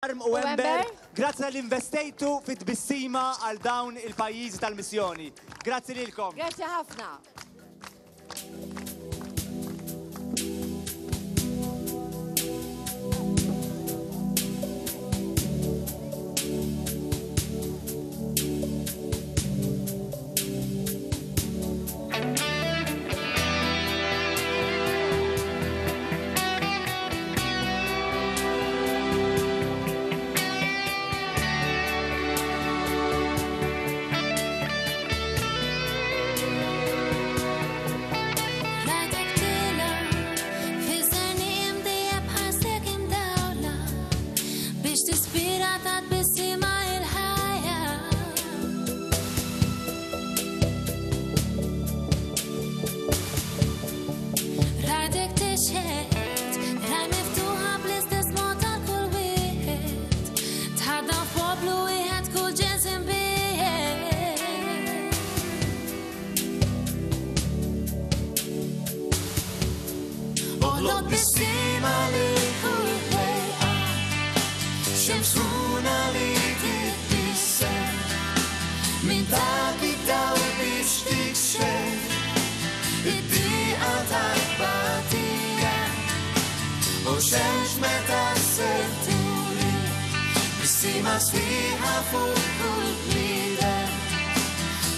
U Ember, grazzi l-investejtu fit-tbissima għal dawn il-pajjiżi tal-missjoni. Grazzi lilkom. Grazzi ħafna. Xemx meta s-serturi Bissima sfiħa fuq kull blider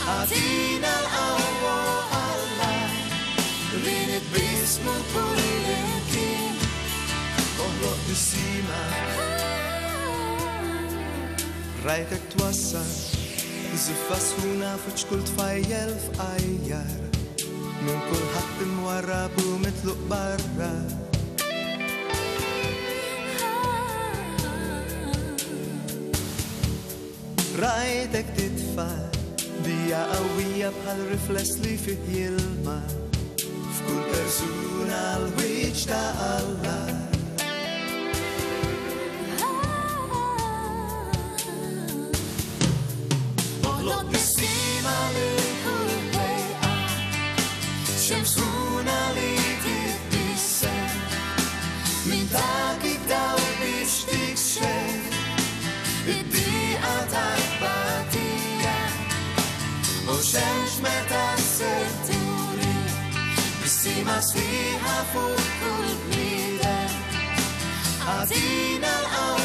Għatina l-qawwa Alla Li nitbismu kull imkien Oħloq bissima Rajtek twassal Ziffa sħuna fuq kull tfajjel f'qajjar Min kulħadd imwarrab u mitluq barra Rajtek titfa' bija qawwija bħal rifless li fih jilma f'kull persuna l-wiċċ ta' Alla. Oħloq bissima lil kull bejqa xemsuna li titbissem min dak id-daw biex tikxef id-diqa tal-batija u xemx meta s-serturi bissima sfiħa fuq kull blider għadina l-qawwa